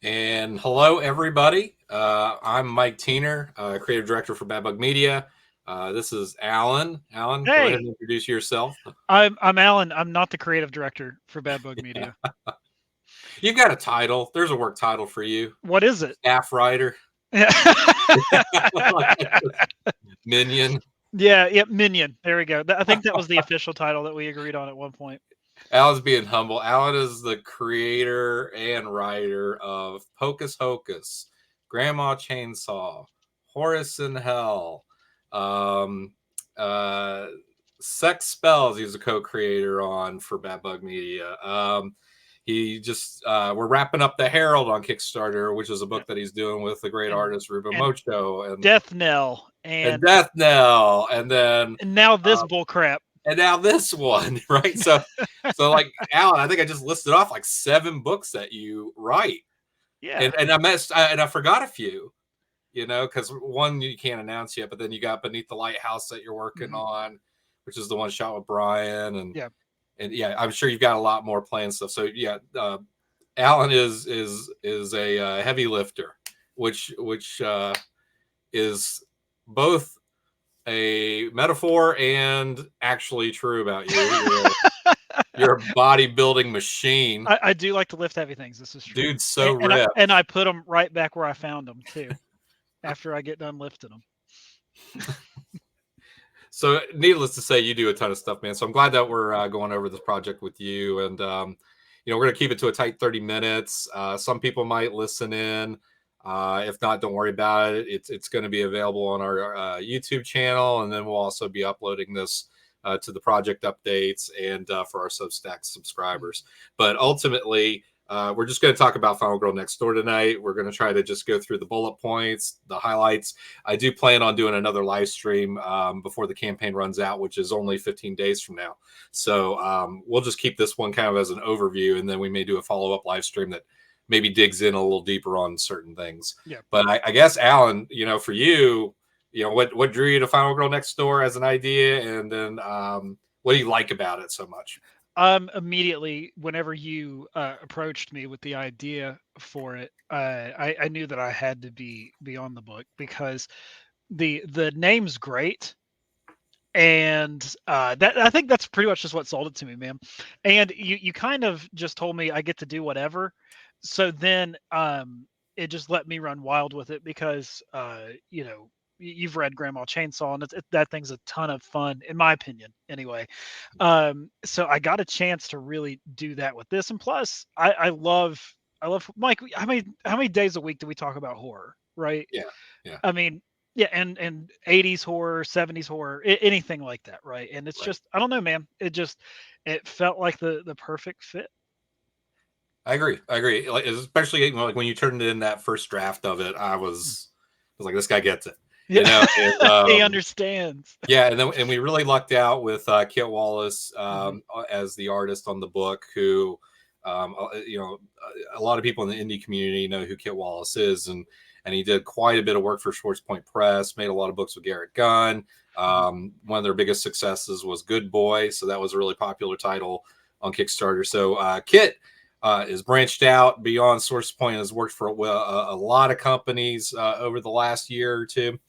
And hello, everybody. I'm Mike Teener, creative director for Bad Bug Media. This is Alan. Alan, go ahead Hey, and introduce yourself. I'm Alan. I'm not the creative director for Bad Bug Media. You've got a title. There's a work title for you. What is it? Staff writer, Yeah, minion. yeah, Minion. There we go. I think that was the official title that we agreed on at one point. Alan's being humble. Alan is the creator and writer of Hocus Hocus, Grandma Chainsaw, Horace in Hell, um, uh, Sex Spells. He's a co-creator on for Bad Bug Media. He just we're wrapping up the Herald on Kickstarter, which is a Yeah. book that he's doing with the great And artist Ruben and Mocho Death Knell and and Death Knell, and then and now this uh, bull crap. and now this one, right? So like Alan, I think I just listed off like 7 books that you write, Yeah. and I forgot a few, because one you can't announce yet, but then you got Beneath the Lighthouse that you're working Mhm. on, which is the one shot with Brian, Yeah. and yeah, I'm sure you've got a lot more planned stuff. So yeah, Alan is a heavy lifter, which is both a metaphor and actually true about you. You're a bodybuilding machine, I do like to lift heavy things. This is true. dude. So And I ripped. and I put them right back where I found them too. After I get done lifting them. So, needless to say, you do a ton of stuff, man. So I'm glad that we're going over this project with you, and we're gonna keep it to a tight 30 minutes. Some people might listen in. If not, don't worry about it. It's going to be available on our YouTube channel, and then we'll also be uploading this to the project updates and for our Substack subscribers. But ultimately, we're just going to talk about Final Girl Next Door tonight. We're going to try to just go through the bullet points, the highlights. I do plan on doing another live stream before the campaign runs out, which is only 15 days from now. So we'll just keep this one kind of as an overview, and then we may do a follow-up live stream that maybe digs in a little deeper on certain things. Yeah. But I guess, Alan, for you, what drew you to Final Girl Next Door as an idea, and then what do you like about it so much? Immediately, whenever you approached me with the idea for it, I knew that I had to be on the book because the name's great, and that I think that's pretty much just what sold it to me, man. And you kind of just told me I get to do whatever, so then it just let me run wild with it because you've read Grandma Chainsaw, and that thing's a ton of fun, in my opinion, anyway. So I got a chance to really do that with this, and plus, I love Mike. How many days a week do we talk about horror, right? Yeah, yeah, I mean, yeah, and 80s horror, 70s horror, anything like that, right? And it's right. just I don't know, man. It felt like the perfect fit. I agree. I agree. Like, especially like when you turned in that first draft of it, I was like, this guy gets it, Yeah, And he understands. yeah, and we really lucked out with Kit Wallace Mhm. as the artist on the book. Who, a lot of people in the indie community know who Kit Wallace is, and he did quite a bit of work for Schwartz Point Press. Made a lot of books with Garrett Gunn. Mhm. One of their biggest successes was Good Boy, so that was a really popular title on Kickstarter. So Kit is branched out beyond Source Point, has worked for a lot of companies over the last year or two,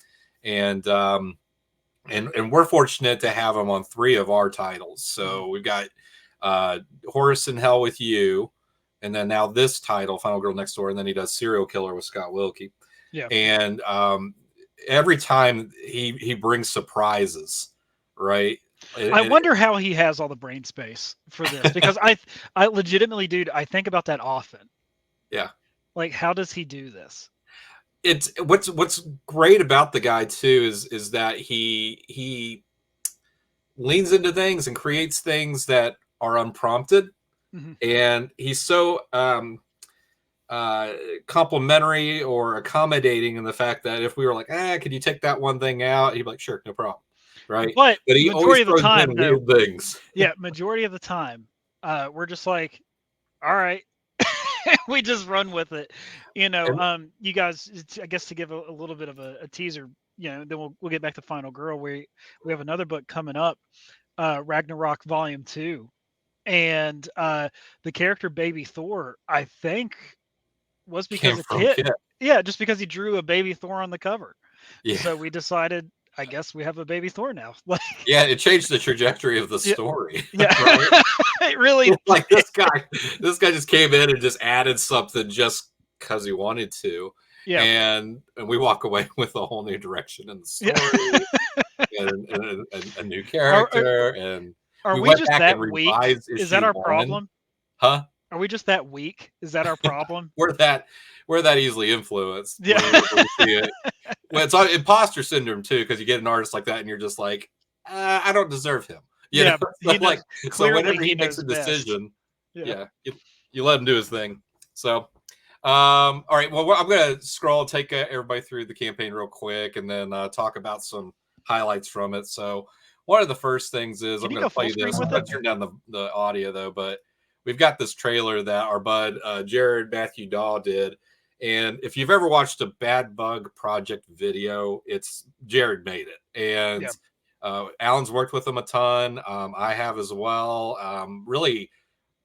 and and we're fortunate to have him on 3 of our titles. Mhm. So we've got Horace in Hell with you, and then now this title, Final Girl Next Door, and then he does Serial Killer with Scott Wilkie, Yeah. and every time he brings surprises, right? I And, wonder how he has all the brain space for this because I legitimately, dude, I think about that often. yeah, Like, how does he do this? it's what's great about the guy too is that he leans into things and creates things that are unprompted, Mhm. and he's so uh complimentary or accommodating in the fact that if we were like, could you take that one thing out, he'd be like, sure, no problem, right? But But he always majority of the throws time, in though, weird things. yeah, majority of the time, we're just like, all right, we just run with it. And You guys, I guess to give a little bit of a teaser, then we'll get back to Final Girl. We have another book coming up, Ragnarok Volume 2, and the character Baby Thor, I think was Came because a from kit. Kit. Yeah, just because he drew a baby Thor on the cover. Yeah. So we decided, I guess we have a baby Thor now. Like, Yeah, it changed the trajectory of the yeah, story, yeah, right? it really Like did. this guy just came in and just added something just because he wanted to, Yeah, and we walk away with a whole new direction in the yeah. story and a new Are, are character, and are we we went just back and that weak? revised Is that issue our one, problem? huh? Are we just that weak? Is that our problem? We're that we're that easily influenced Yeah, when we see it. Well, it's imposter syndrome too, because you get an artist like that, and you're just like, I don't deserve him, you know. yeah. So He like, knows so clearly. whenever He he makes knows a best. decision, Yeah. yeah, you let him do his thing. So, all right. Well, I'm gonna scroll, take everybody through the campaign real quick, and then talk about some highlights from it. So, one of the first things is Can I'm you gonna go play full screen this. I'm with it? gonna turn down the audio though, but we've got this trailer that our bud Jared Matthew Daw did. And if you've ever watched a Bad Bug Project video, it's Jared made it. And Yeah. Alan's worked with him a ton. I have as well. Really,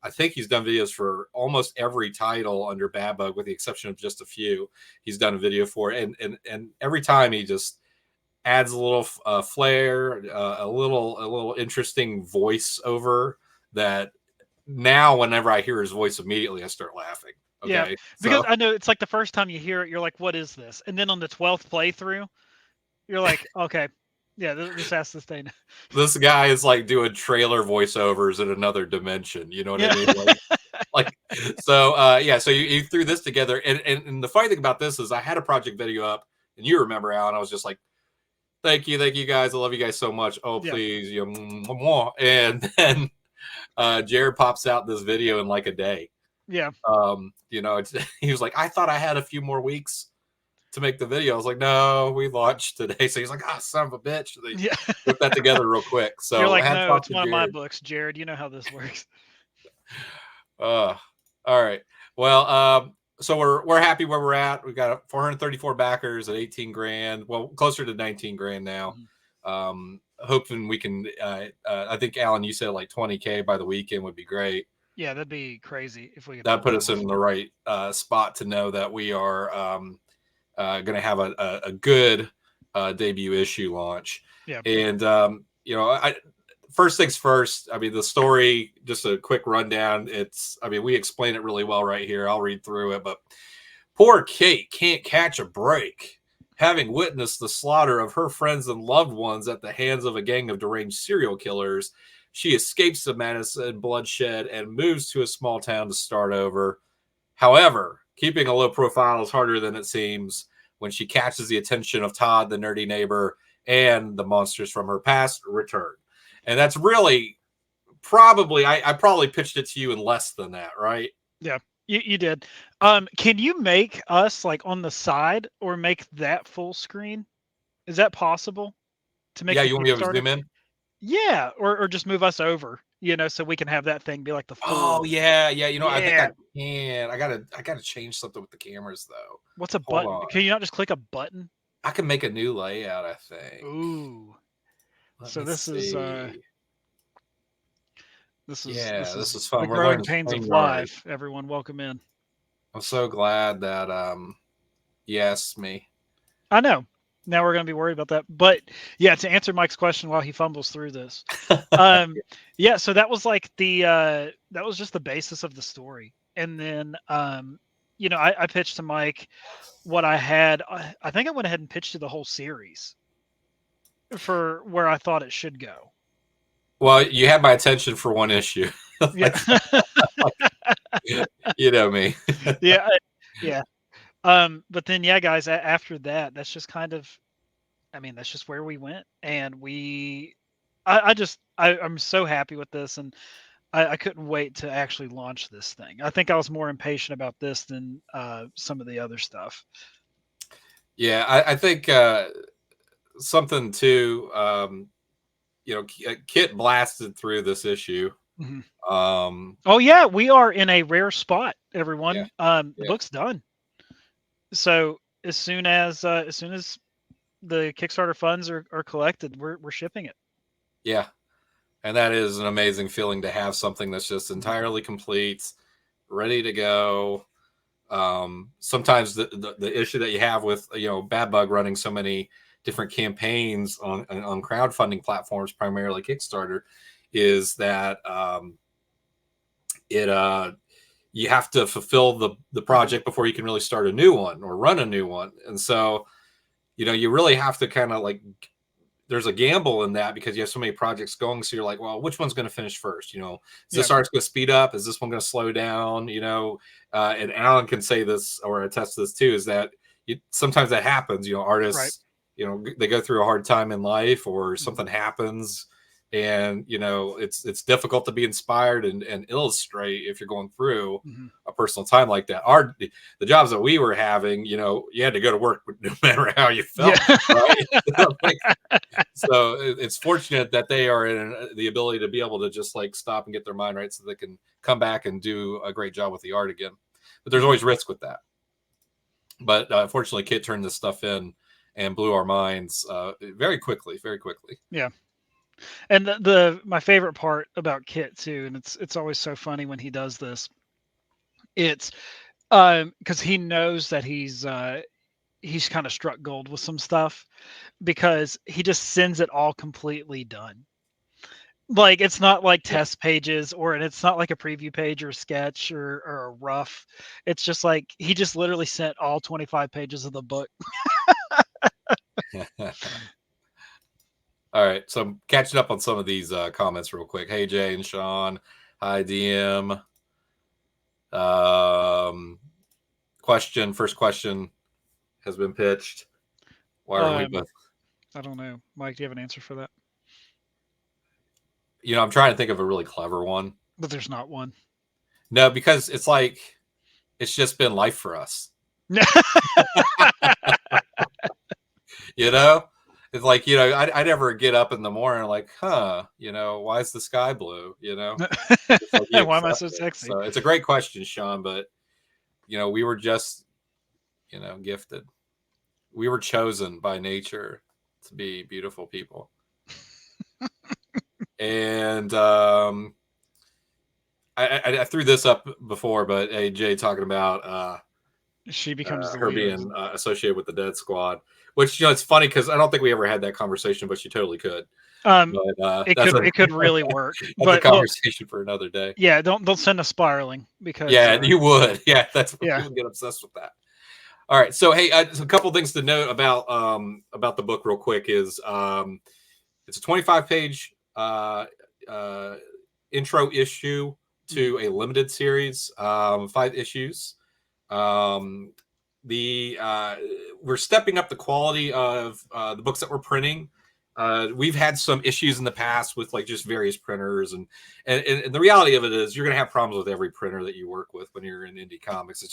I think he's done videos for almost every title under Bad Bug, with the exception of just a few. He's done a video for it, and every time he just adds a little flair, a little interesting voiceover that now whenever I hear his voice immediately I start laughing. Yeah, Okay, because so I know it's like the first time you hear it, you're like, "What is this?" And then on the 12th playthrough, you're like, "Okay, yeah, this has to stay." this guy is like doing trailer voiceovers in another dimension. You know what I Yeah, mean? Like so yeah, so you threw this together, and the funny thing about this is I had a project video up, and you remember, Alan, I was just like, thank you guys, I love you guys so much, oh yeah, please, you know, and then Jared pops out this video in like a day. yeah, You know, he was like, I thought I had a few more weeks to make the video. I was like, no, we launched today. So he's like, ah, son of a bitch. They yeah. whipped that together real quick. You're So like, hats "No, off it's to one of my Jared. books, Jared. You know how this works." Uh, all right. Well, so we're happy where we're at. We've got 434 backers at 18 grand. Well, closer to 19 grand now. Mhm. Hoping we can. I think Alan, you said like 20K by the weekend would be great. Yeah, that'd be crazy if we could That pull put that us off. in the right spot to know that we are going to have a good debut issue launch. Yeah, And you know, first things first. I mean, the story. Just a quick rundown. I mean, we explain it really well right here. I'll read through it, but poor Kate can't catch a break. Having witnessed the slaughter of her friends and loved ones at the hands of a gang of deranged serial killers, she escapes the menace and bloodshed and moves to a small town to start over. However, keeping a low profile is harder than it seems when she catches the attention of Todd, the nerdy neighbor, and the monsters from her past return. And that's really probably, I probably pitched it to you in less than that, right? yeah. You did. Can you make us like on the side or make that full screen? Is that possible to make Yeah, the you want me to Kickstarter? zoom in? Yeah, or just move us over, so we can have that thing be like the Oh full. yeah, yeah. You know, I think Yeah. I can. I gotta change something with the cameras though. What's a Hold button? on. Can you not just click a button? I can make a new layout, I think. Ooh. Let So me this is see. this is Yeah, this this is is the fun. We're growing learning pains of StreamYard. life. Everyone, welcome in. I'm so glad that you asked me. I know. Now we're gonna be worried about that. But yeah, to answer Mike's question while he fumbles through this. Yeah, so that was like that was just the basis of the story. And then I pitched to Mike what I had. I think I went ahead and pitched to the whole series for where I thought it should go. Well, you had my attention for one issue. Yeah. like, like, you know me. Yeah. Yeah. But then yeah, guys, after that, that's just kind of I mean, that's just where we went. And I'm so happy with this, and I couldn't wait to actually launch this thing. I think I was more impatient about this than some of the other stuff. Yeah, I think something too. You know, Kit blasted through this issue. Mhm. Um, Oh yeah, we are in a rare spot, yeah, everyone. The yeah, book's done. So as soon as the Kickstarter funds are collected, we're shipping it. yeah. And that is an amazing feeling to have something that's just Mhm. entirely complete, ready to go. sometimes the issue that you have with Bad Bug running so many different campaigns on crowdfunding platforms, primarily Kickstarter, is that it you have to fulfill the project before you can really start a new one or run a new one. And so, you really have to kind of like, there's a gamble in that because you have so many projects going. So you're like, well, which one's going to finish first? Is this artist going to speed up? Is this one going to slow down? And Alan can say this or attest to this too, is that sometimes that happens, artists, they go through a hard time in life or something happens, and it's difficult to be inspired and illustrate if you're going through a personal time like that. The jobs that we were having, you had to go to work no matter how you felt, right? So it's fortunate that they are in the ability to be able to just like stop and get their mind right so they can come back and do a great job with the art again. But there's always risk with that. But fortunately, Kit turned this stuff in and blew our minds very quickly. Yeah. And my favorite part about Kit too, and it's always so funny when he does this. It's because he knows that he's kind of struck gold with some stuff, because he just sends it all completely done. Like, it's not like test pages, and it's not like a preview page or a sketch or a rough. It's just like he just literally sent all 25 pages of the book. All right, so I'm catching up on some of these comments real quick. Hey, Jay and Sean. Hi, DM. First question has been pitched. Why are we both? I don't know. Mike, do you have an answer for that? I'm trying to think of a really clever one. But there's not one. No, because it's like, it's just been life for us. It's like, I never get up in the morning like, why is the sky blue? Like why am I so sexy? So it's a great question, Sean, but we were just, gifted. We were chosen by nature to be beautiful people. And I threw this up before, but AJ talking about she becomes her being associated with the Dead Squad, which it's funny because I don't think we ever had that conversation, but she totally could. But, it could really work. That's a conversation for another day. Yeah, don't send us spiraling, because you would. Yeah, that's what people get obsessed with that. All right, so hey, so a couple things to note about the book real quick is it's a 25-page intro issue to a limited series, 5 issues. We're stepping up the quality of the books that we're printing. We've had some issues in the past with like just various printers, and the reality of it is you're going to have problems with every printer that you work with when you're in indie comics. It's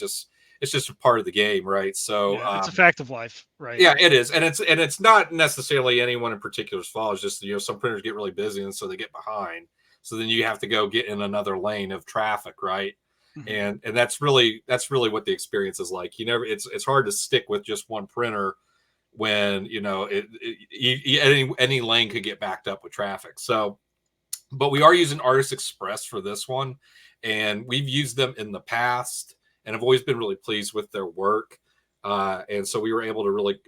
just a part of the game, right? So it's a fact of life, right? Yeah, it is, and it's not necessarily anyone in particular's fault. It's just some printers get really busy, and so they get behind. So then you have to go get in another lane of traffic, right? And that's really what the experience is like. It's hard to stick with just one printer when any lane could get backed up with traffic. So, but we are using Artist Express for this one, and we've used them in the past, and I've always been really pleased with their work. And so we were able to really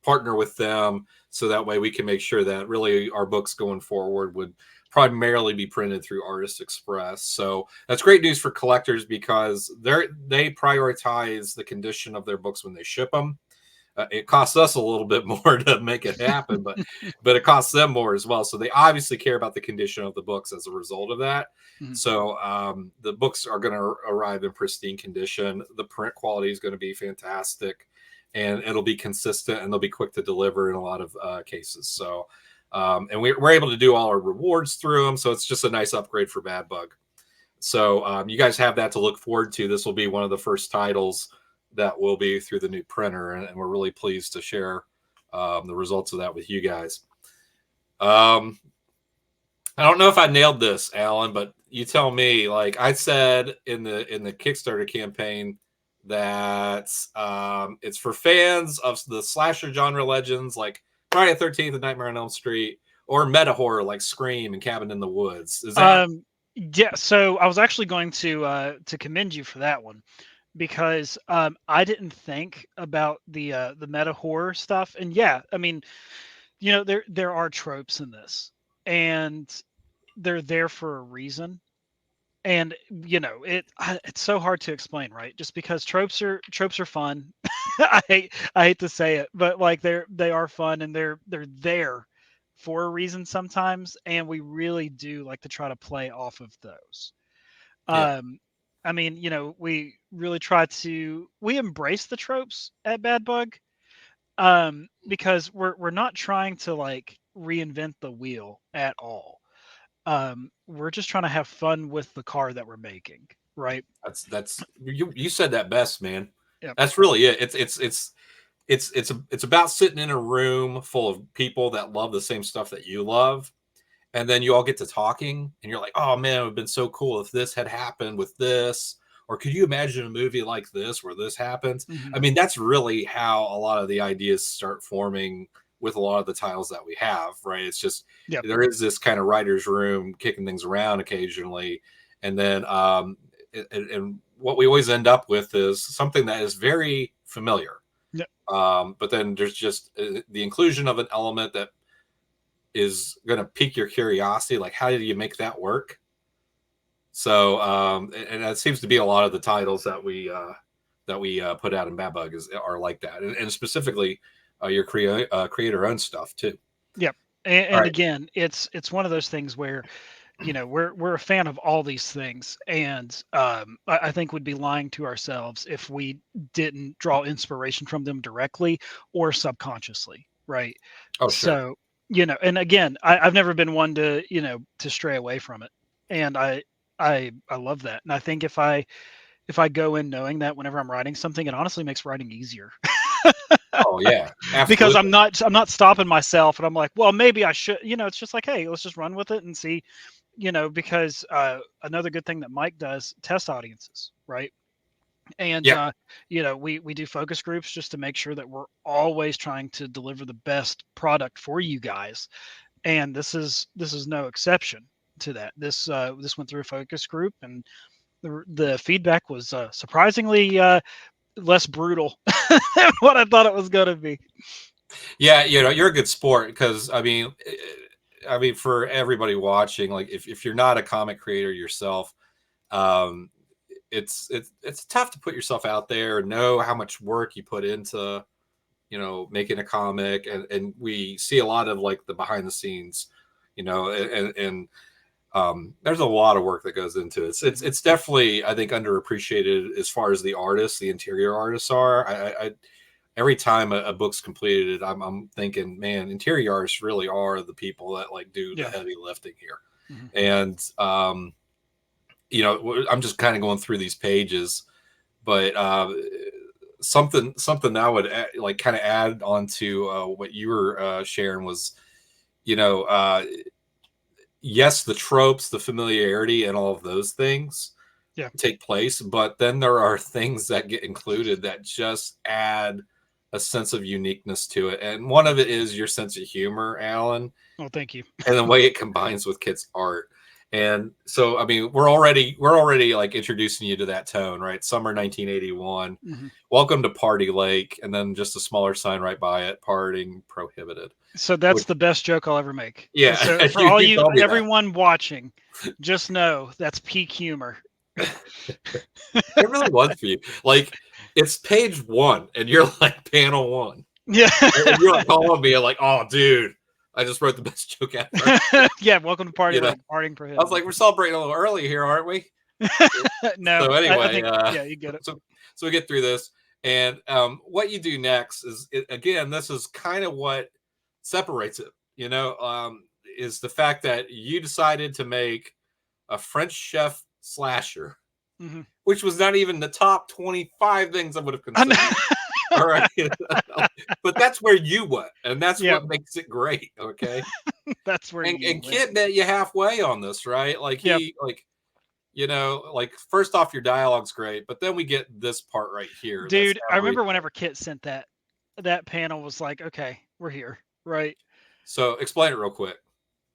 partner with them, so that way we can make sure that really our books going forward would primarily be printed through Artist Express. So that's great news for collectors because they prioritize the condition of their books when they ship them. It costs us a little bit more to make it happen, but it costs them more as well. So they obviously care about the condition of the books as a result of that. So the books are going to arrive in pristine condition. The print quality is going to be fantastic, and it'll be consistent, and they'll be quick to deliver in a lot of cases. So and we're able to do all our rewards through them. So it's just a nice upgrade for Bad Bug. So you guys have that to look forward to. This will be one of the first titles that will be through the new printer, and we're really pleased to share the results of that with you guys. I don't know if I nailed this, Alan, but you tell me. Like I said in the Kickstarter campaign, that it's for fans of the slasher genre legends like Friday the 13th and Nightmare on Elm Street, or meta horror like Scream and Cabin in the Woods. Is that Yeah, so I was actually going to commend you for that one because I didn't think about the meta horror stuff. And yeah, I mean, there are tropes in this, and they're there for a reason. And it's so hard to explain, right? Just because tropes are fun. I hate to say it, but like they are fun, and they're there for a reason sometimes, and we really do like to try to play off of those. Yeah. um I mean, we really we embrace the tropes at Bad Bug, because we're not trying to like reinvent the wheel at all. We're just trying to have fun with the car that we're making, right? That's you said that best, man. Yep. That's really it. It's about sitting in a room full of people that love the same stuff that you love, and then you all get to talking, and you're like, oh man, it would have been so cool if this had happened with this, or could you imagine a movie like this where this happens? Hmm. I mean, that's really how a lot of the ideas start forming with a lot of the titles that we have, right? It's just Yep. there is this kind of writer's room kicking things around occasionally, and then and what we always end up with is something that is very familiar, Yep. but then there's just the inclusion of an element that is going to pique your curiosity. Like, how do you make that work? So, and that seems to be a lot of the titles that we put out in Bad Bug are like that, and specifically your creator owned stuff too. Yep. All And right. again, it's one of those things where we're a fan of all these things, and I think would be lying to ourselves if we didn't draw inspiration from them directly or subconsciously, right? Oh, sure. So, and again, I've never been one to stray away from it, and I love that. And I think if I go in knowing that whenever I'm writing something, it honestly makes writing easier. Oh, yeah. Because Absolutely. I'm not stopping myself, and I'm like, well, maybe I should. It's just like, hey, let's just run with it and see. Because another good thing that Mike does, test audiences, right? And Yeah. we do focus groups just to make sure that we're always trying to deliver the best product for you guys. And this is no exception to that. This went through a focus group, and the feedback was surprisingly less brutal than what I thought it was going to be. Yeah. You're a good sport because I mean, for everybody watching, like if you're not a comic creator yourself, um, it's tough to put yourself out there and know how much work you put into making a comic, and we see a lot of like the behind the scenes, and there's a lot of work that goes into it. Mhm. It's definitely, I think, underappreciated as far as the artists, the interior artists are. I every time a book's completed, I'm thinking, man, interior artists really are the people that like do the Yeah. heavy lifting here. Mhm. And I'm just kind of going through these pages, but something that I would like kind of add on to what you were sharing was, you know, uh, yes, the tropes, the familiarity, and all of those things Yeah. take place, but then there are things that get included that just add a sense of uniqueness to it. And one of it is your sense of humor, Alan, Well, thank you. and the way it combines with kids' art. And so, I mean, we're already like introducing you to that tone, right? Summer 1981. Hmm. Welcome to Party Lake, and then just a smaller sign right by it, partying prohibited. So that's Which, the best joke I'll ever make. yeah, So for you, all you you, told me that. everyone watching, just know that's peak humor. It really was for you. Like, it's page one, and you're like panel one, Yeah. and you're like calling me like, "Oh, dude, I just wrote the best joke ever." Yeah. Welcome to Party You know, Lake. Partying I was prohibited. like, "We're celebrating a little early here, aren't we?" No, So I anyway, think, yeah, you get it. so we get through this, and what you do next is again, this is kind of what separates it. Is the fact that you decided to make a French chef slasher, Hmm. which was not even the top 25 things I would have I know. considered. All right, but that's where you went, and that's Yep. what makes it great. Okay, That's where you and went. Kit met you halfway on this, right? Like Yep. he like like first off, your dialogue's great, but then we get this part right here that's Dude, I heavily. remember whenever Kit sent that panel was like, okay, we're here, right? So explain it real quick.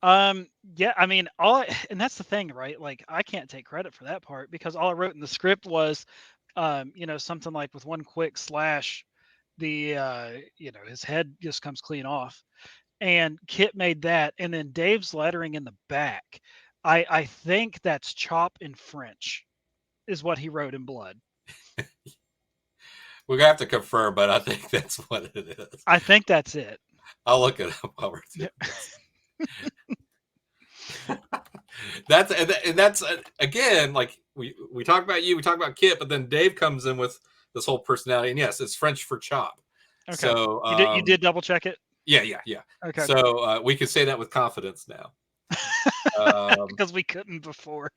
Yeah, I mean, all and that's the thing, right? Like, I can't take credit for that part because all I wrote in the script was, something like with one quick slash, his head just comes clean off. And Kit made that, and then Dave's lettering in the back. I think that's chop in French, is what he wrote in blood. We're gonna have to confirm, but I think that's what it is. I think that's it. I'll look it up while we're Yeah. doing this. That's again, like we talk about you, we talk about Kit, but then Dave comes in with this whole personality, and yes, it's French for chop. Okay. So You did double check it? yeah. Okay. So we can say that with confidence now. Um, Because we couldn't before.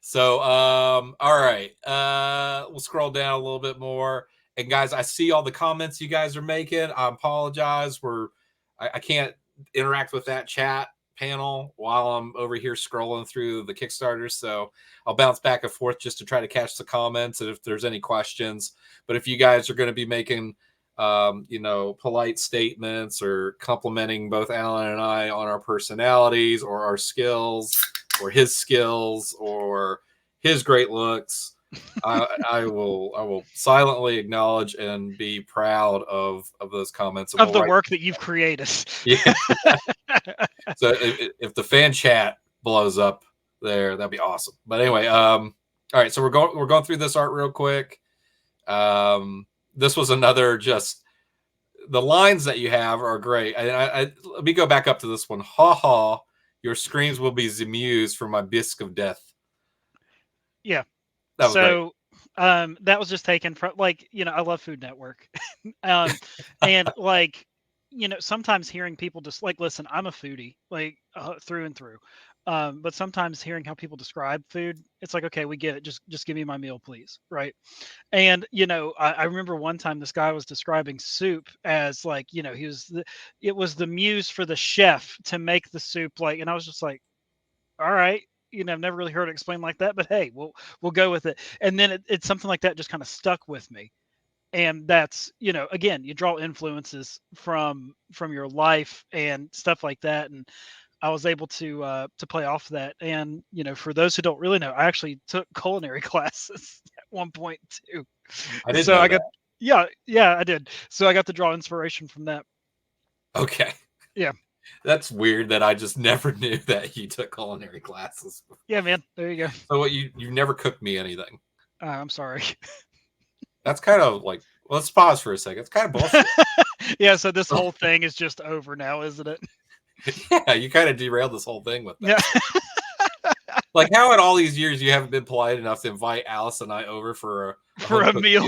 so all right, we'll scroll down a little bit more. And guys, I see all the comments you guys are making. I apologize. I can't interact with that chat panel while I'm over here scrolling through the Kickstarter. So I'll bounce back and forth just to try to catch the comments and if there's any questions. But if you guys are going to be making polite statements or complimenting both Alan and I on our personalities or our skills or his skills or his great looks, I will silently acknowledge and be proud of those comments. And Of the work that you've created. Yeah. So if the fan chat blows up there, that'd be awesome. But anyway, all right. So we're going through this art real quick. This was another just the lines that you have are great. Let me go back up to this one. Ha ha! Your screams will be the muse for my bisque of death. Yeah. That was great. So that was just taken from, like, I love Food Network. And like, sometimes hearing people just like, listen, I'm a foodie, like, through and through. But sometimes hearing how people describe food, it's like, okay, we get it. Just give me my meal, please. Right. And I remember one time this guy was describing soup as, like, it was the muse for the chef to make the soup, like, and I was just like, all right, I've never really heard it explained like that, but hey, we'll go with it. And then it's something like that just kind of stuck with me. And that's, again, you draw influences from your life and stuff like that. And I was able to play off that. And for those who don't really know, I actually took culinary classes at one point too. I didn't So know I that. got, yeah, I did. So I got to draw inspiration from that. Okay. Yeah. That's weird that I just never knew that you took culinary classes before. Yeah, man. There you go. So what you never cooked me anything. I'm sorry. That's kind of like, let's pause for a second. It's kind of bullshit. Yeah, so this whole thing is just over now, isn't it? Yeah, you kind of derailed this whole thing with that. Yeah. Like, how in all these years you haven't been polite enough to invite Alice and I over for For a meal.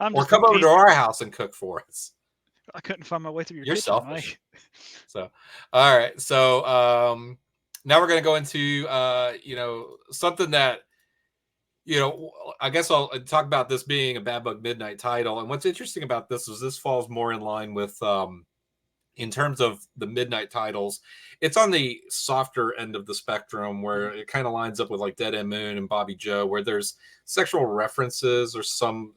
or come over to our house and cook for us. I couldn't find my way through your You're kitchen, selfish. Mike. So, all right. So now we're going to go into something that I guess I'll talk about this being a Bad Bug Midnight title. And what's interesting about this is this falls more in line with in terms of the Midnight titles. It's on the softer end of the spectrum where it kind of lines up with like Dead End Moon and Bobby Joe, where there's sexual references or some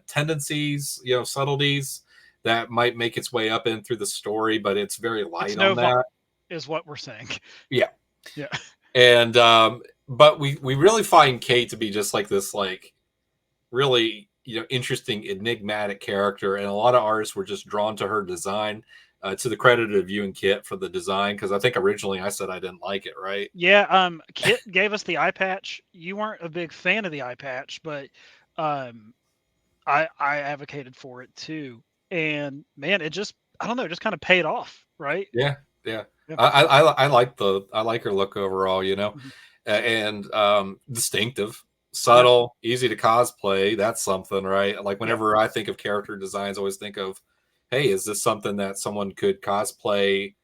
tendencies, subtleties that might make its way up in through the story, but it's very light on that. Is what we're saying. Yeah. Yeah. And but we really find Kate to be just like this, like really interesting, enigmatic character, and a lot of artists were just drawn to her design. To the credit of you and Kit for the design, because I think originally I said I didn't like it, right? Yeah. Kit gave us the eye patch. You weren't a big fan of the eye patch, but I advocated for it too. And man, it just, I don't know, just kind of paid off, right? Yeah. I like her look overall, Mhm. and distinctive, subtle, easy to cosplay. That's something, right? Like whenever I think of character designs, I always think of, hey, is this something that someone could cosplay,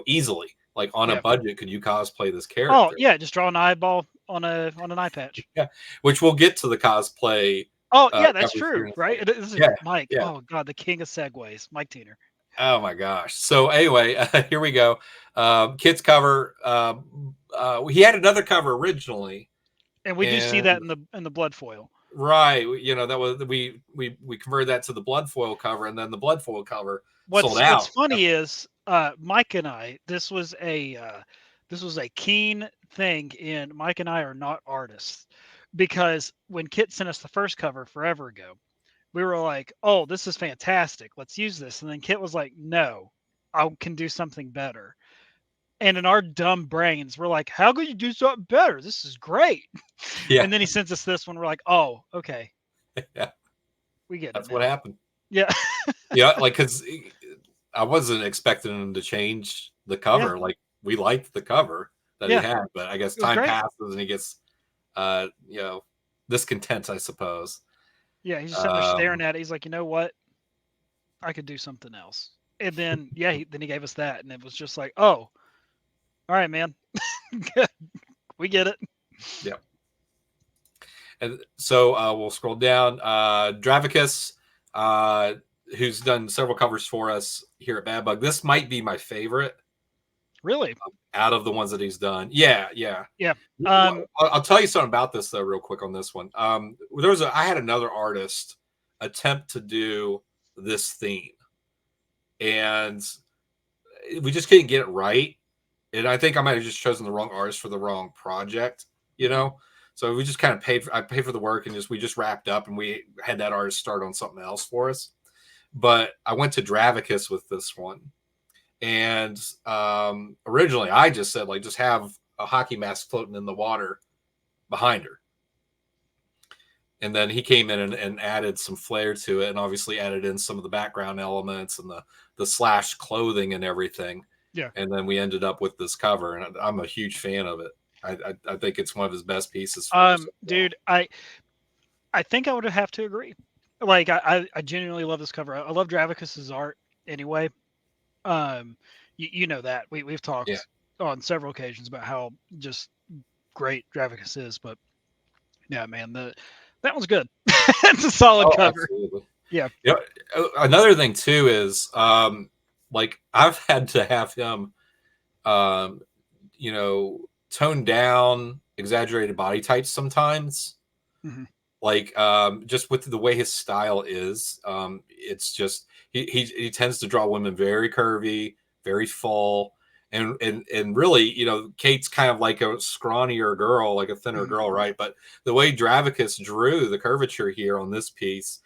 easily? Like on a budget, could you cosplay this character? Oh yeah, just draw an eyeball on an eye patch. Yeah, which we'll get to the cosplay. Oh yeah, that's true, right? This is Mike. Yeah. Oh god, the king of segues, Mike Teener. Oh my gosh. So anyway, here we go. Kit's cover. He had another cover originally, and we do see that in the blood foil. Right. You know, that was we converted that to the blood foil cover, and then the blood foil cover sold What's out. funny is Mike and I. This was a keen thing, and Mike and I are not artists because when Kit sent us the first cover forever ago, we were like, "Oh, this is fantastic. Let's use this." And then Kit was like, "No, I can do something better." And in our dumb brains, we're like, "How could you do something better? This is great." Yeah. And then he sends us this one. We're like, "Oh, okay, Yeah. we get it That's what now." happened. Yeah, Yeah, like because I wasn't expecting him to change the yeah, cover. Like we liked the cover that he yeah. had, but I guess It was time great. passes and he gets you know, discontent, I suppose. Yeah, he's just sitting there staring Um at it. He's like, "You know what? I could do something else." And then, yeah, then he gave us that, and it was just like, "Oh, all right, man, we get it." yeah. And so we'll scroll down. Dravicus, who's done several covers for us here at Bad Bug. This might be my favorite Really? out of the ones that he's done. Yeah, yeah. Yeah. I'll tell you something about this though, real quick on this one. I had another artist attempt to do this theme, and we just couldn't get it right. And I think I might have just chosen the wrong artist for the wrong project, you Mhm. know. So we just kind of paid. I paid for the work, and we just wrapped up, and we had that artist start on something else for us. But I went to Dravicus with this one, and originally I just said like just have a hockey mask floating in the water behind her, and then he came in and added some flair to it, and obviously added in some of the background elements and the slash clothing and everything. Yeah. And then we ended up with this cover, and I'm a huge fan of it. I think it's one of his best pieces for us. Dude, I think I would have to agree. Like, I genuinely love this cover. I love Dravicus's art anyway. You know that we've Yeah. talked on several occasions about how just great Dravicus is, but yeah, man, the that one's good. It's a solid Oh, cover. absolutely. Yeah. You another thing too is like I've had to have him um, tone down exaggerated body types sometimes. Hmm. Like just with the way his style is, it's just he tends to draw women very curvy, very full, and really, Kate's kind of like a scrawnier girl, like a thinner Hmm. girl, right? But the way Dravicus drew the curvature here on this piece,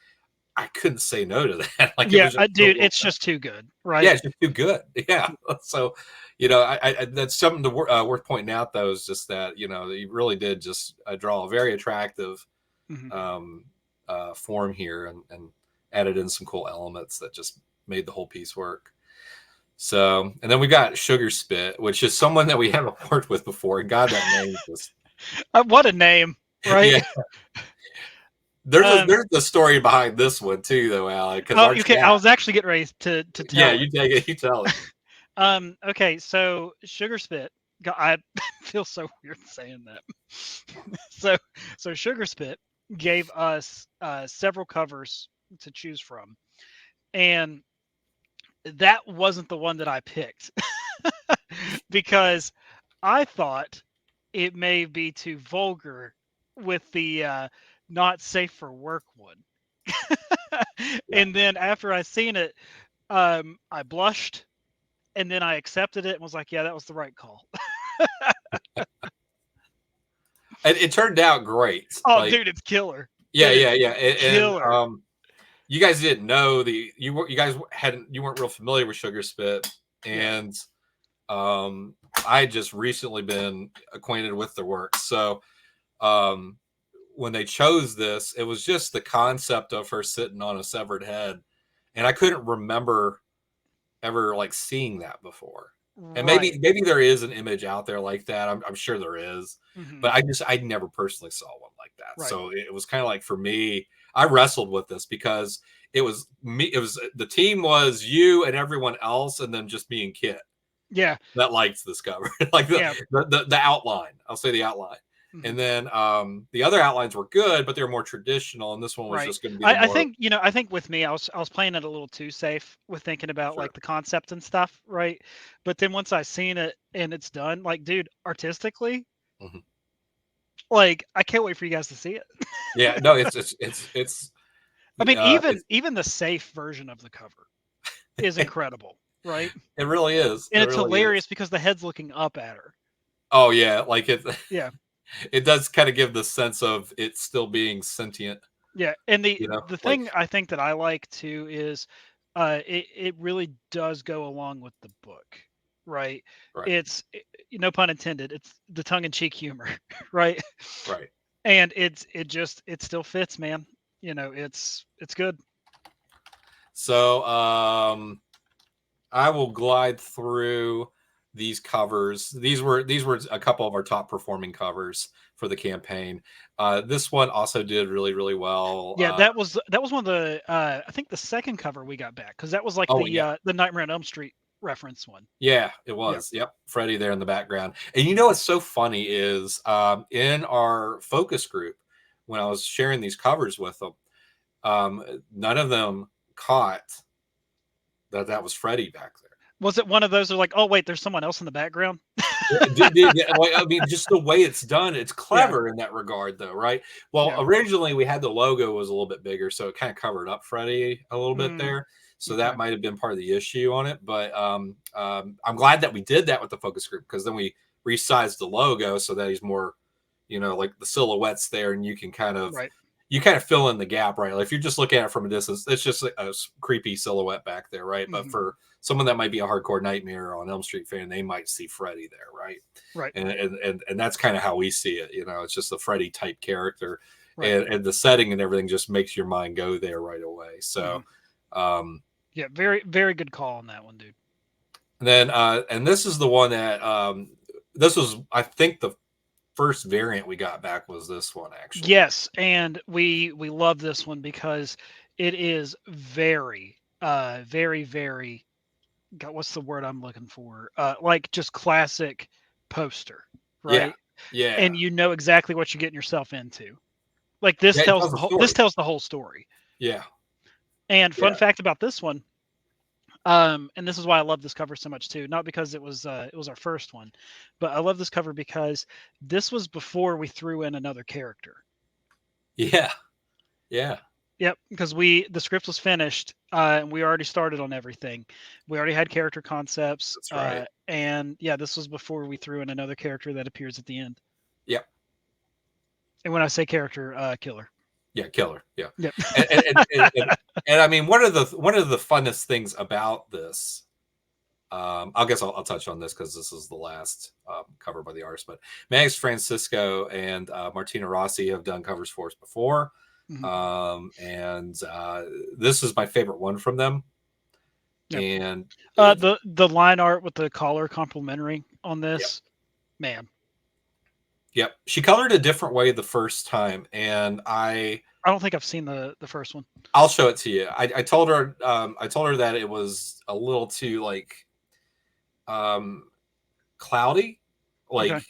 I couldn't say no to that. Like it Yeah, was just so dude, well it's done. just too good, Yeah, right? it's just too good. Yeah. So, that's something worth pointing out though, is just that he really did just draw a very attractive Hmm. um, form here, and added in some cool elements that just made the whole piece work. So, and then we got Sugar Spit, which is someone that we haven't worked with before. And God, that name just What a name, right? yeah. Um, There's the story behind this one too, though, Alec, because oh, our okay. I chat. was actually getting ready to Yeah, tell it. you take it. You tell it. Okay, so Sugar Spit. I feel so weird saying that. so, so Sugar Spit gave us several covers to choose from, and that wasn't the one that I picked because I thought it may be too vulgar with the not safe for work one. Yeah. And then after I seen it, I blushed and then I accepted it and was like, yeah, that was the right call. And it turned out great. Oh, Like, dude, it's killer. yeah, It yeah, is yeah. And killer. you guys didn't know you weren't real familiar with Sugar Spit, Yeah. and I had just recently been acquainted with their work. So um, when they chose this, it was just the concept of her sitting on a severed head, and I couldn't remember ever like seeing that before. And Right. maybe there is an image out there like that. I'm sure there is, Hmm. but I never personally saw one like that. Right. So it was kind of like for me, I wrestled with this because it was me. It was the team was you and everyone else, and then just me and Kit Yeah. that liked this cover, like Yeah. the outline. I'll say the outline, Hmm. and then the other outlines were good, but they were more traditional, and this one was Right. just going to be the I more think, I think with me, I was playing it a little too safe with thinking about sure. like the concept and stuff, right? But then once I seen it and it's done, like, dude, artistically, Mhm. Like, I can't wait for you guys to see it. Yeah, no, it's I mean, it's even the safe version of the cover is incredible, right? it really is. And It it's really is. hilarious because the head's looking up at her. Oh yeah, like it Yeah. it does kind of give the sense of it still being sentient, Yeah, and you know, the like thing I think that I like too is, it really does go along with the book, right? right, It's no pun intended. It's the tongue in cheek humor, right? right. And it still fits, man. It's good. So I will glide through these covers. These were a couple of our top performing covers for the campaign. This one also did really really well. Yeah, that was one of the I think the second cover we got back because that was like Oh yeah, the Nightmare on Elm Street reference one. yeah, it Yeah. was. Yep, Freddie there in the background. And you know what's so funny is in our focus group when I was sharing these covers with them, none of them caught that was Freddie back there. Was it one of those? Are like, oh wait, there's someone else in the background. Like, I mean, just the way it's done, it's Yeah, clever in that regard, though, right? Well, yeah. originally we had the logo was a little bit bigger, so it kind of covered up Freddie a little bit Mm, there. So okay. that might have been part of the issue on it. But I'm glad that we did that with the focus group because then we resized the logo so that he's more, like the silhouettes there, and Right. you kind of fill in the gap, right? Like if you're just looking at it from a distance, it's just a creepy silhouette back there, right? But Hmm. for someone that might be a hardcore Nightmare on Elm Street fan, they might see Freddy there, right? Right. And that's kind of how we see it. It's just a Freddy type character, Right. and the setting and everything just makes your mind go there right away. Hmm. So, um, Yeah. Very very good call on that one, dude. then and this is the one that this was I think the first variant we got back was this one actually. Yes, and we love this one because it is very very very God, what's the word I'm looking for? Like just classic poster, Yeah, right? yeah, And you know exactly what you're getting yourself into. Like yeah. It tells a this story. tells the whole story. Yeah, And fun yeah. fact about this one, and this is why I love this cover so much too. Not because it was our first one, but I love this cover because this was before we threw in another character. Yeah, yeah, Yep, because the script was finished, and we already started on everything. We already had character concepts, that's right. and yeah, this was before we threw in another character that appears at the end. Yeah, And when I say character, killer. yeah, killer. Yeah, Yep. and and I mean, one of the funnest things about this, I guess I'll touch on this because this is the last cover by the artist, but Max Francisco and Martina Rossi have done covers for us before, Mhm. and this is my favorite one from them, Yep. and The line art with the collar complimentary on yeah. this, man. Yep. She colored a different way the first time, and I don't think I've seen the first one. I'll show it to you. I told her that it was a little too like um cloudy. Okay. Like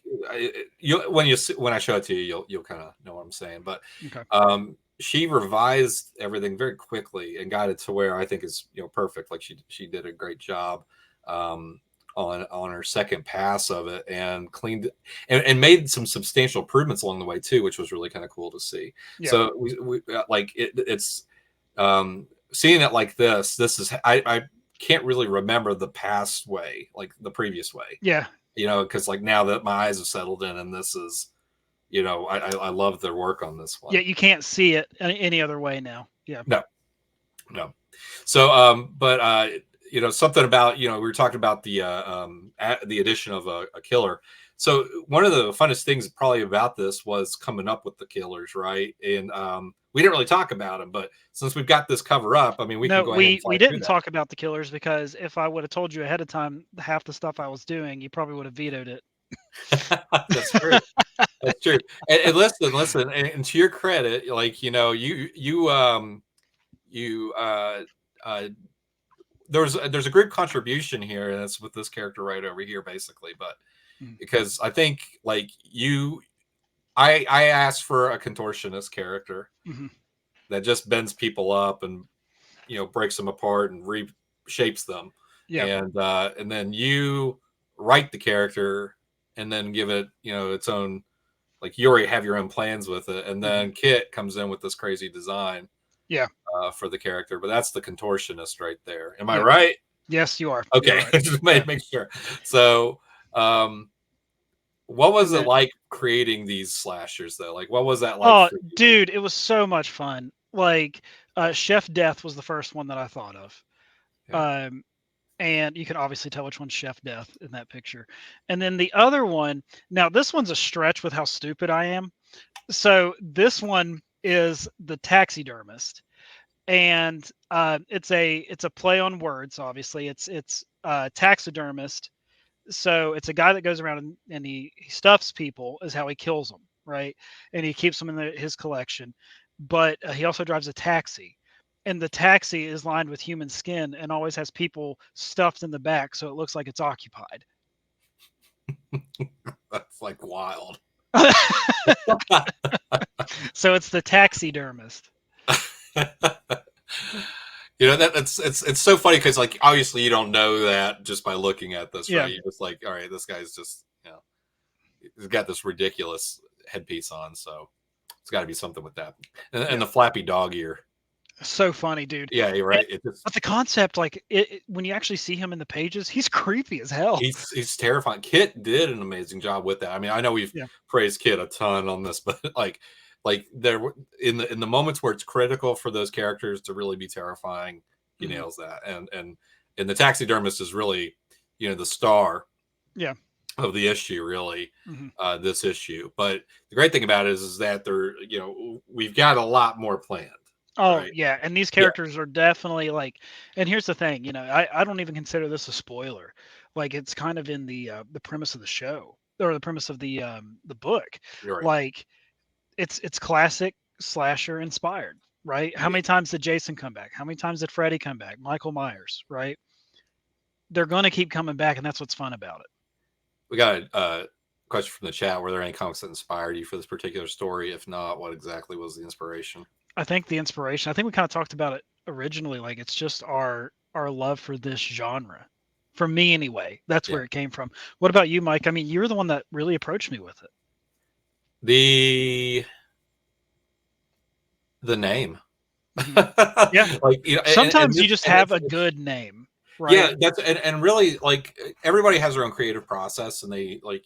when I show it to you, you'll kind of know what I'm saying. But Okay. she revised everything very quickly and got it to where I think is perfect. Like she did a great job um, on her second pass of it and cleaned and made some substantial improvements along the way too, which was really kind of cool to see. Yeah. So we like it's seeing it like this. This is I can't really remember the past way, like the previous way, Yeah. because like now that my eyes have settled in, and this is, I love their work on this Yeah. one. You can't see it any other way now. Yeah. No, no. So, but something about we were talking about the addition of a killer. So one of the funnest things probably about this was coming up with the killers, right? And we didn't really talk about them, but since we've got this cover up, I mean, we can No, go ahead and we fly through didn't that. talk about the killers because if I would have told you ahead of time half the stuff I was doing, you probably would have vetoed it. That's true. That's true. And listen, and to your credit, like you uh there's a group contribution here, and it's with this character right over here, basically. But Mhm. because I think like I asked for a contortionist character Mhm. that just bends people up and breaks them apart and reshapes them, Yeah. and then you write the character and then give it its own like you already have your own plans with it, and Mhm. then Kit comes in with this crazy design Yeah. for the character. But that's the contortionist right there. Am I Yep. right? Yes, you are. You're Okay, right. just Yeah. make sure. So, what was And it then like creating these slashers though? Like, what was that like oh, for you? dude, it was so much fun. Like, Chef Death was the first one that I thought of. Yeah, Um, and you can obviously tell which one's Chef Death in that picture. And then the other one, now this one's a stretch with how stupid I am. So this one is the taxidermist, and it's a play on words. Obviously, it's taxidermist. So it's a guy that goes around and he stuffs people is how he kills them, right? And he keeps them in his collection. But he also drives a taxi, and the taxi is lined with human skin and always has people stuffed in the back, so it looks like it's occupied. that's like wild. So it's the taxidermist. You know it's so funny because like obviously you don't know that just by looking at this, Yeah. right? You're just like, all right, this guy's just he's got this ridiculous headpiece on, so it's got to be something with that, and Yeah. the flappy dog ear. So funny, dude. Yeah, you're And, right. It just but the concept, like when you actually see him in the pages, he's creepy as hell. he's terrifying. Kit did an amazing job with that. I mean, I know we've Yeah. praised Kit a ton on this, but like there in the moments where it's critical for those characters to really be terrifying, he Hmm. nails that. And the taxidermist is really the star Yeah. of the issue, really. Hmm. This issue, but the great thing about it is that we've got a lot more planned, Oh right? yeah, and these Yeah, characters are definitely like, and here's the thing, I don't even consider this a spoiler. Like it's kind of in the premise of the show or the premise of the book. you're right. Like it's classic slasher inspired, right? How Yeah. many times did Jason come back? How many times did Freddy come back? Michael Myers, right? They're going to keep coming back, and that's what's fun about it. We got a question from the chat. Were there any comics that inspired you for this particular story? If not, what exactly was the inspiration? I think the inspiration, I think we kind of talked about it originally, like it's just our love for this genre. For me anyway, that's Yeah. where it came from. What about you, Mike? I mean, you were the one that really approached me with it. The name. Hmm. Yeah. Like and Sometimes you this just and have a it's good name, yeah, right? that's and really like everybody has their own creative process and they like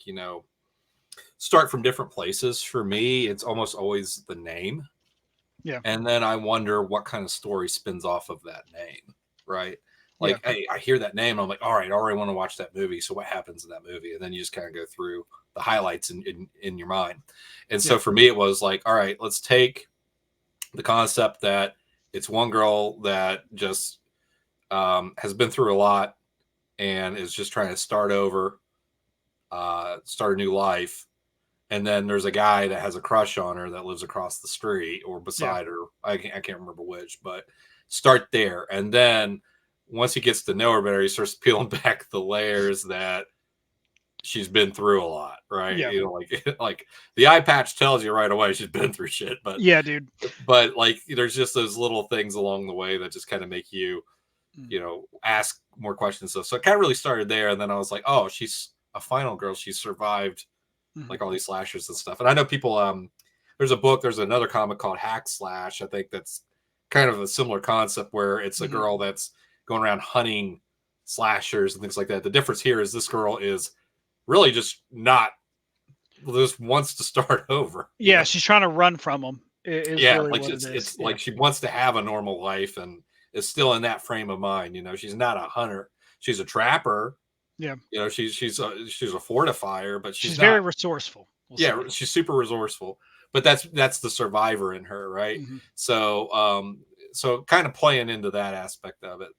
start from different places. For me, it's almost always the name. Yeah. And then I wonder what kind of story spins off of that name, right? Yeah. Like, hey, I hear that name, and I'm like, all right, I already want to watch that movie. So what happens in that movie? And then you just kind of go through the highlights in your mind. And Yeah. so for me, it was like, all right, let's take the concept that it's one girl that just has been through a lot and is just trying to start over, start a new life, and then there's a guy that has a crush on her that lives across the street or Yeah. beside her. I can't remember which, but start there. And then once he gets to know her better, he starts peeling back the layers that she's been through a lot, right? Yeah. Like the eye patch tells you right away she's been through shit, but Yeah, dude. like there's just those little things along the way that just kind of make you Mm. ask more questions. So it kind of really started there, and then I was like, oh, she's a final girl. She survived Mhm. like all these slashers and stuff. And I know people there's another comic called Hack Slash. I think that's kind of a similar concept where it's a Mhm. girl that's going around hunting slashers and things like that. The difference here is this girl is really just wants to start over. Yeah, she's trying to run from them. Is Yeah, really like what it is. it's Yeah. like she wants to have a normal life and is still in that frame of mind. She's not a hunter. She's a trapper. Yeah. She's a fortifier, but She's she's very not. resourceful, we'll Yeah, say. she's super resourceful, but that's the survivor in her, right? Mhm. So kind of playing into that aspect of it.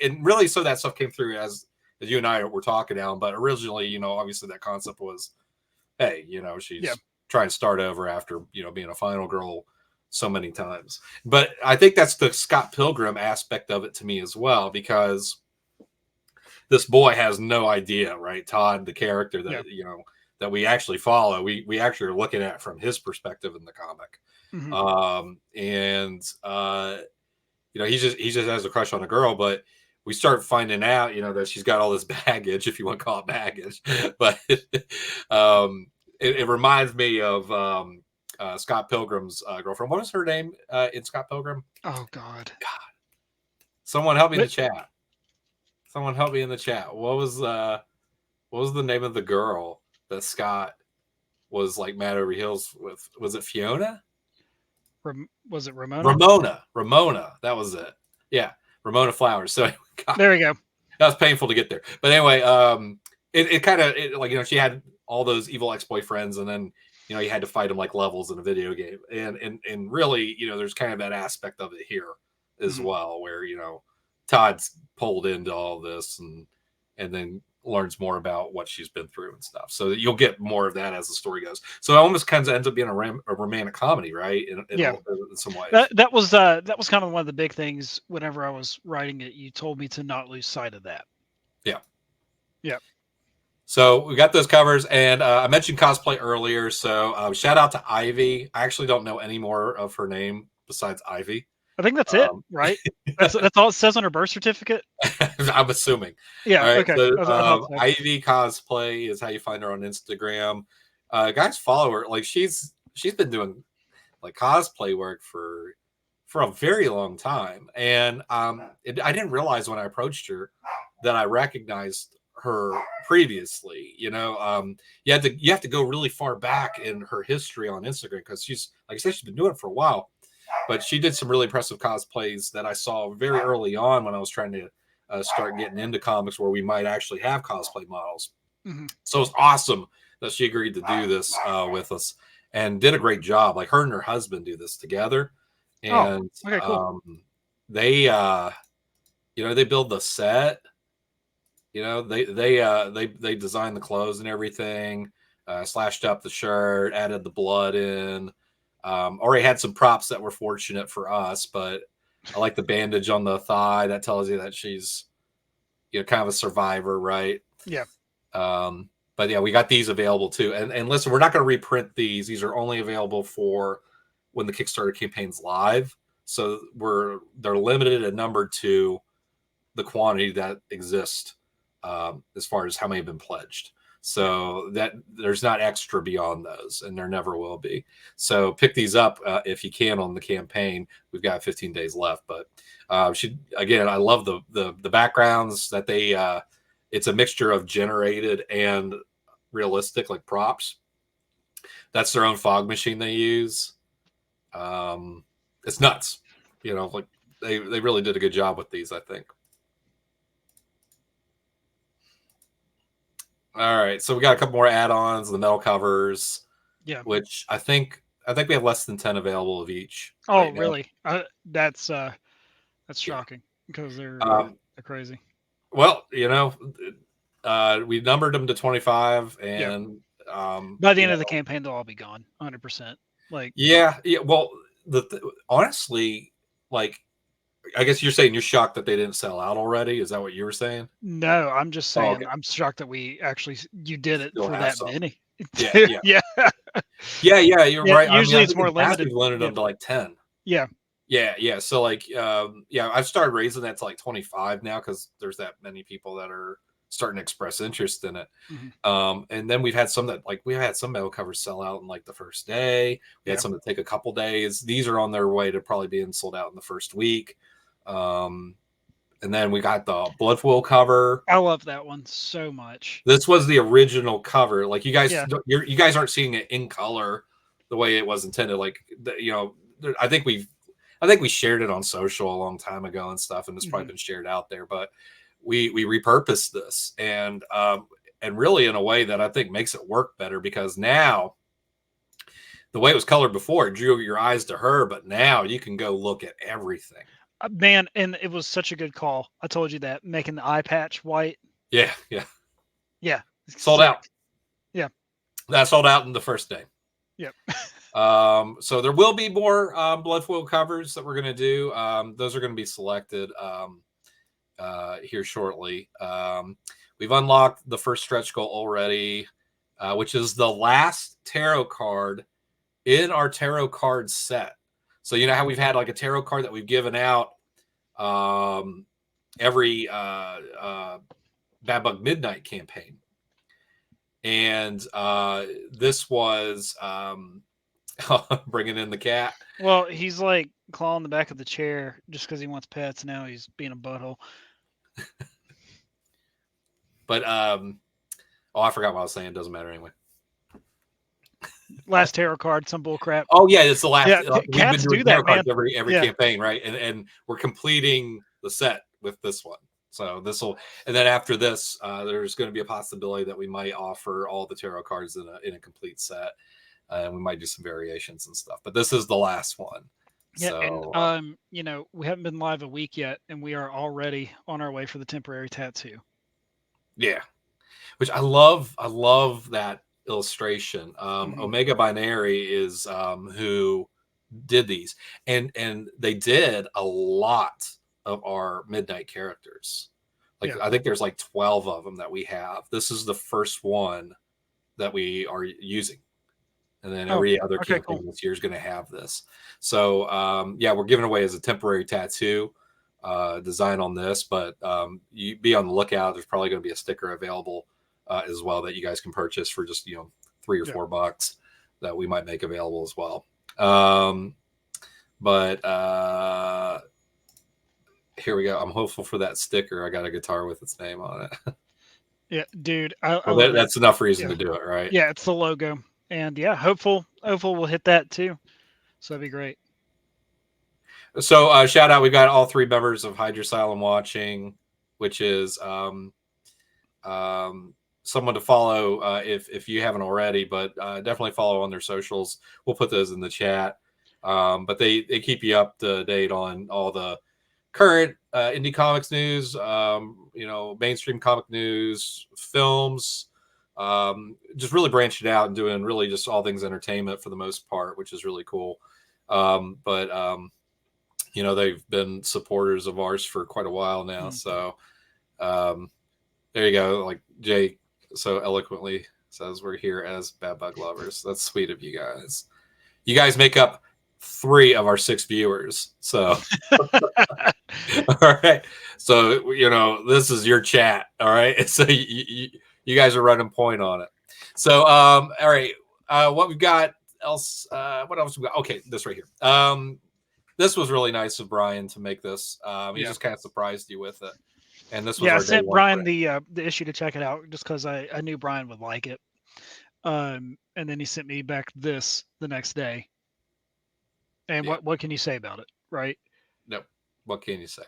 And really, so that stuff came through as you and I were talking down. But originally, obviously that concept was, hey, Yeah. she's trying to start over after being a final girl so many times. But I think that's the Scott Pilgrim aspect of it to me as well, because this boy has no idea, right? Todd, the character Yeah. that we actually follow, we actually are looking at from his perspective in the comic. Mhm. And he just has a crush on a girl, but we start finding out, that she's got all this baggage, if you want to call it baggage, but um, it reminds me of Scott Pilgrim's girlfriend. What was her name in Scott Pilgrim? Oh God. Someone help me in the But chat. Someone help me in the chat. What was the name of the girl that Scott was like mad over heels with? Was it Fiona? Was it Ramona? Ramona. That was it. Yeah, Ramona Flowers. So God, There we go. that was painful to get there. But anyway, it kind of like she had all those evil ex-boyfriends, and then you had to fight them like levels in a video game, and really there's kind of that aspect of it here as well, where Todd's pulled into all this and then learns more about what she's been through and stuff. So you'll get more of that as the story goes. So it almost kind of ends up being a romantic comedy, right? In some ways. That was kind of one of the big things whenever I was writing it. You told me to not lose sight of that. Yeah. Yeah. So we got those covers, and I mentioned cosplay earlier. So shout out to Ivy. I actually don't know any more of her name besides Ivy. I think that's it, right? That's all it says on her birth certificate. I'm assuming. Yeah. All right. Okay. So, I thought so. Ivy Cosplay is how you find her on Instagram. Guys, follow her. Like she's been doing like cosplay work for a very long time, and I didn't realize when I approached her that I recognized her previously. You have to go really far back in her history on Instagram because she's, like I said, she's been doing it for a while. But she did some really impressive cosplays that I saw very early on when I was trying to start getting into comics where we might actually have cosplay models. So it was awesome that she agreed to do this with us and did a great job. Like her and her husband do this together. And okay, cool. They they build the set. They designed the clothes and everything, slashed up the shirt, added the blood in. Already had some props that were fortunate for us, but I like the bandage on the thigh. That tells you that she's, kind of a survivor, right? Yeah. But yeah, we got these available too. And listen, we're not going to reprint these. These are only available for when the Kickstarter campaign's live. So they're limited and numbered to the quantity that exists as far as how many have been pledged. So that there's not extra beyond those, and there never will be. So pick these up if you can on the campaign. We've got 15 days left, but I love the backgrounds that they. It's a mixture of generated and realistic, like props. That's their own fog machine they use. It's nuts, like they really did a good job with these, I think. All right, so we got a couple more add-ons, the metal covers, which I think we have less than 10 available of each. Oh, really? That's shocking because they're crazy. Well, we numbered them to 25, and by the end of the campaign, they'll all be gone, 100%. Like, yeah. Well, honestly, like, I guess you're saying you're shocked that they didn't sell out already. Is that what you were saying? No, I'm just saying I'm shocked that you did it for that many. Yeah. You're right. Usually it's more limited. We've limited them to like 10. Yeah. So like, I've started raising that to like 25 now because there's that many people that are starting to express interest in it. And then we've had some metal covers sell out in like the first day. We had some that take a couple days. These are on their way to probably being sold out in the first week. And then we got the blood foil cover. I love that one so much. This was the original cover. Like you guys, you guys aren't seeing it in color the way it was intended. Like, I think we shared it on social a long time ago and stuff, and it's probably been shared out there. But we repurposed this and really in a way that I think makes it work better, because now the way it was colored before, it drew your eyes to her, but now you can go look at everything. Man, and it was such a good call. I told you that, making the eye patch white. Yeah. Sold out. Yeah. That sold out in the first day. Yep. So there will be more blood foil covers that we're going to do. Those are going to be selected here shortly. We've unlocked the first stretch goal already, which is the last tarot card in our tarot card set. So you know how we've had like a tarot card that we've given out every Bad Bug Midnight campaign. and this was bringing in the cat. Well, he's like clawing the back of the chair just because he wants pets. Now he's being a butthole. But I forgot what I was saying. It doesn't matter anyway. Last tarot card, some bull crap. Oh yeah, it's the last. Yeah, We've been cats doing do tarot that, man. cards every Yeah. campaign, right? And we're completing the set with this one. So this will, and then after this, there's going to be a possibility that we might offer all the tarot cards in a complete set, and we might do some variations and stuff. But this is the last one. Yeah, and So you know, we haven't been live a week yet, and we are already on our way for the temporary tattoo. yeah, which I love. I love that illustration. Omega Binary is who did these, and they did a lot of our midnight characters. Like Yeah. I think there's like 12 of them that we have. This is the first one that we are using, and then Oh, every other okay, campaign cool. this year is going to have this. So yeah, we're giving away as a temporary tattoo design on this, but you be on the lookout. There's probably going to be a sticker available as well that you guys can purchase for just $3 or $4 that we might make available as well. But here we go. I'm hopeful for that sticker. I got a guitar with its name on it. Yeah, dude, I Well, love it. that's enough reason Yeah. to do it, right? Yeah, it's the logo, and yeah, hopeful we'll hit that too. So that'd be great. So shout out, we've got all 3 members of Hydrosylum watching, which is someone to follow if you haven't already, but definitely follow on their socials. We'll put those in the chat. But they keep you up to date on all the current indie comics news, mainstream comic news, films, just really branching out and doing really just all things entertainment for the most part, which is really cool. But they've been supporters of ours for quite a while now. So there you go. Like Jay so eloquently says, we're here as Bad Bug lovers. That's sweet of you guys. You guys make up 3 of our 6 viewers. So all right. So this is your chat. All right. So you guys are running point on it. So all right. What we've got else? What else we got? Okay, this right here. This was really nice of Brian to make this. He just kind of surprised you with it. And this was I our day sent one. Brian the issue to check it out just because I knew Brian would like it. And then he sent me back this the next day. And what can you say about it, right? Nope. What can you say?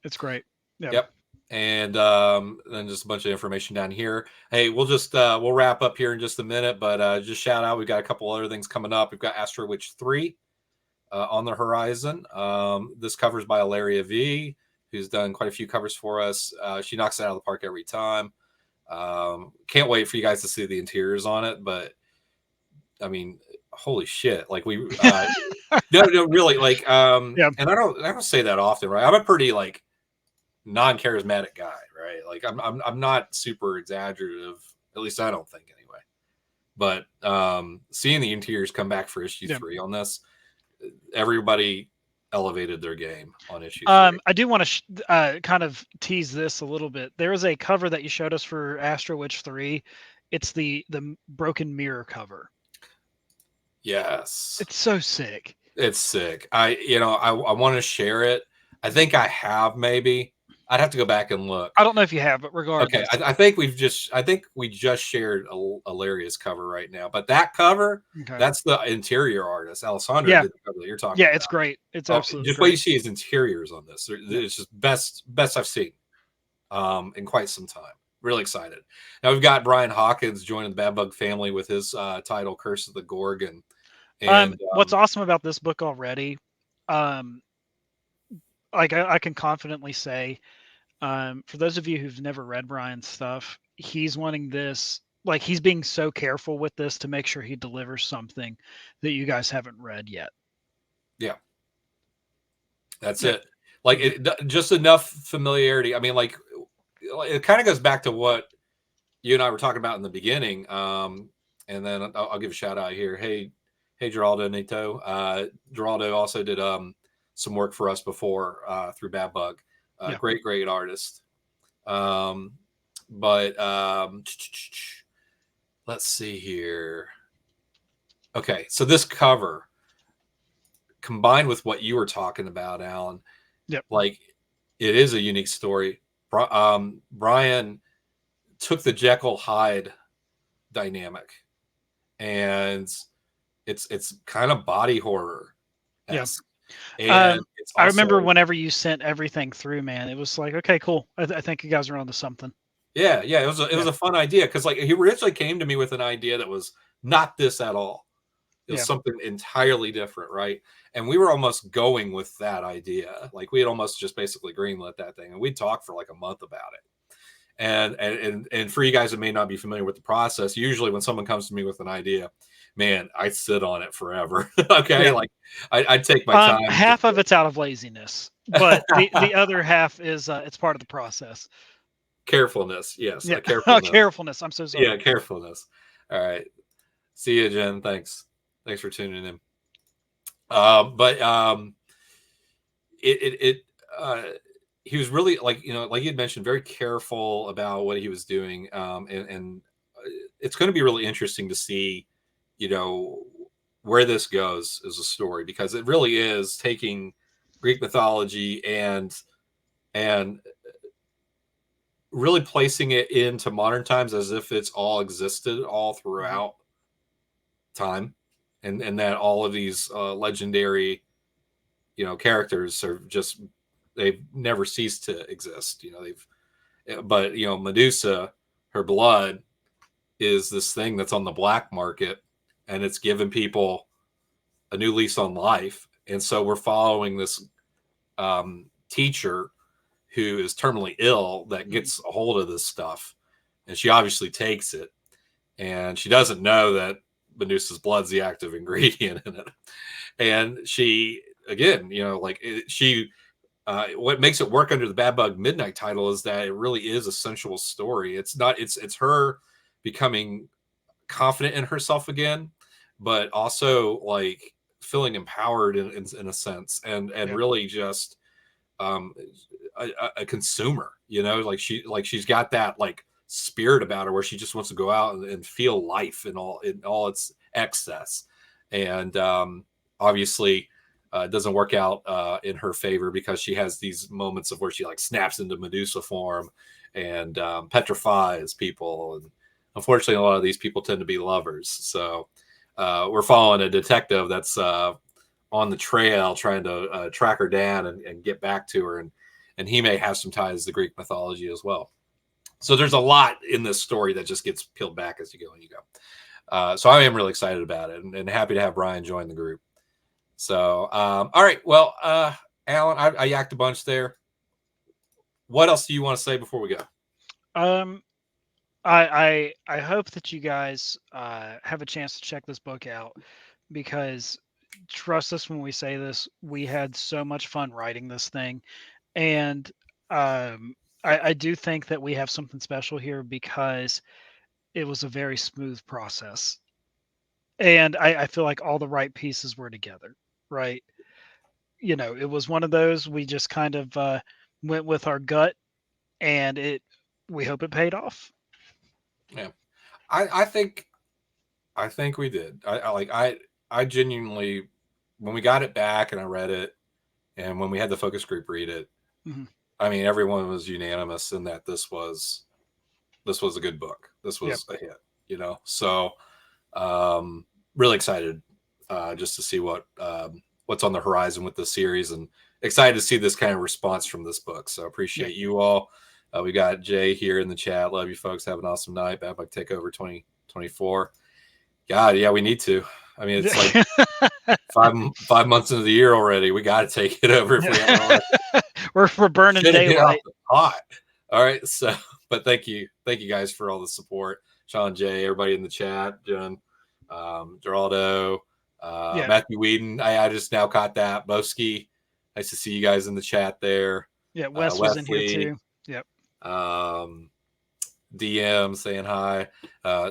It's great. Yeah. Yep. And then just a bunch of information down here. Hey, we'll wrap up here in just a minute, but just shout out. We've got a couple other things coming up. We've got Astro Witch 3 on the horizon. This cover's by Ilaria V, who's done quite a few covers for us. She knocks it out of the park every time. Can't wait for you guys to see the interiors on it, but I mean, holy shit. Like we no, really, like and I don't say that often, right? I'm a pretty like non-charismatic guy, right? Like I'm not super exaggerative, at least I don't think anyway. But seeing the interiors come back for issue 3 on this, everybody elevated their game on issue 3. I do want to kind of tease this a little bit. There was a cover that you showed us for Astro Witch 3. It's the broken mirror cover. Yes. It's so sick. It's sick. I want to share it. I think I have, maybe. I'd have to go back and look. I don't know if you have, but regardless. Okay, I think we just shared a hilarious cover right now. But that cover, that's the interior artist, Alessandro, did the cover that you're talking about. Yeah, it's great. It's absolutely just great. what you see is interiors on this. It's just best I've seen in quite some time. Really excited. Now we've got Brian Hawkins joining the Bad Bug family with his title Curse of the Gorgon. And what's awesome about this book already, like I can confidently say, for those of you who've never read Brian's stuff, he's wanting this, like he's being so careful with this to make sure he delivers something that you guys haven't read yet. Yeah. That's it. Like just enough familiarity. I mean, like it kind of goes back to what you and I were talking about in the beginning. And then I'll give a shout out here. Hey, Geraldo Nito. Geraldo also did some work for us before through Bad Bug. Great artist. let's see here. Okay, so this cover combined with what you were talking about, Alan, Yep. like it is a unique story. Brian took the Jekyll Hyde dynamic, and it's kind of body horror Yeah. esque, and it's I remember also whenever you sent everything through, man, it was like, okay, cool. I think you guys are onto something. yeah, it was Yeah. a fun idea because like he originally came to me with an idea that was not this at all. It was Yeah. something entirely different, right? And we were almost going with that idea. Like we had almost just basically greenlit that thing, and we talked for like a month about it. And for you guys that may not be familiar with the process, usually when someone comes to me with an idea, man, I sit on it forever. Okay, Yeah. like I take my time. Just Half of it's out of laziness, but the other half is it's part of the process. carefulness, yes, Yeah. a carefulness, Carefulness. I'm so yeah, sorry. carefulness. All right, see you, Jen. Thanks for tuning in. But it uh, he was really like like you had mentioned, very careful about what he was doing, and it's going to be really interesting to see, you know, where this goes as a story because it really is taking Greek mythology and really placing it into modern times as if it's all existed all Mhm. throughout time, and that all of these legendary characters are just they've never ceased to exist. But Medusa, her blood is this thing that's on the black market, and it's given people a new lease on life. And so we're following this teacher who is terminally ill that Mhm. gets a hold of this stuff, and she obviously takes it, and she doesn't know that Medusa's blood's the active ingredient in it. And she, again, she what makes it work under the Bad Bug Midnight title is that it really is a sensual story. It's not. It's her becoming confident in herself again, but also like feeling empowered in a sense, and Yeah. really just um, a consumer. Like she's got that like spirit about her where she just wants to go out and feel life in all its excess, and obviously it doesn't work out in her favor because she has these moments of where she like snaps into Medusa form and petrifies people. And unfortunately, a lot of these people tend to be lovers. So we're following a detective that's on the trail trying to track her down and get back to her. And he may have some ties to Greek mythology as well. So there's a lot in this story that just gets peeled back as you go and you go. So I am really excited about it and happy to have Brian join the group. So, all right. Well, Alan, I yacked a bunch there. What else do you want to say before we go? Um, I hope that you guys have a chance to check this book out because trust us when we say this, we had so much fun writing this thing, and I do think that we have something special here because it was a very smooth process, and I feel like all the right pieces were together, right? It was one of those we just kind of went with our gut, and we hope it paid off. Yeah, I think we did. I genuinely, when we got it back and I read it, and when we had the focus group read it, Hmm. I mean, everyone was unanimous in that this was a good book. This Yep. was a hit. So um, really excited just to see what's on the horizon with the series, and excited to see this kind of response from this book. So Yep. appreciate you all. We got Jay here in the chat. Love you folks. Have an awesome night. Bad Bug Takeover 2024. God, yeah, we need to. I mean, it's like five months into the year already. We got to take it over if we haven't already. We're burning Should have get off daylight. the pot. All right. So, but thank you guys for all the support. Sean J, everybody in the chat, Jen, Geraldo, Yeah. Matthew Whedon. I just now caught that. Boski, nice to see you guys in the chat there. Yeah. Wes was in here Wesley, too. Yep. um, DM saying hi.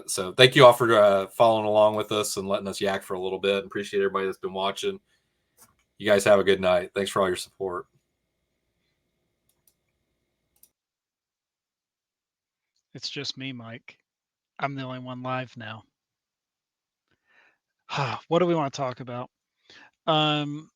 So thank you all for following along with us and letting us yak for a little bit. Appreciate everybody that's been watching. You guys have a good night. Thanks for all your support. It's just me, Mike. I'm the only one live now. What do we want to talk about? Um,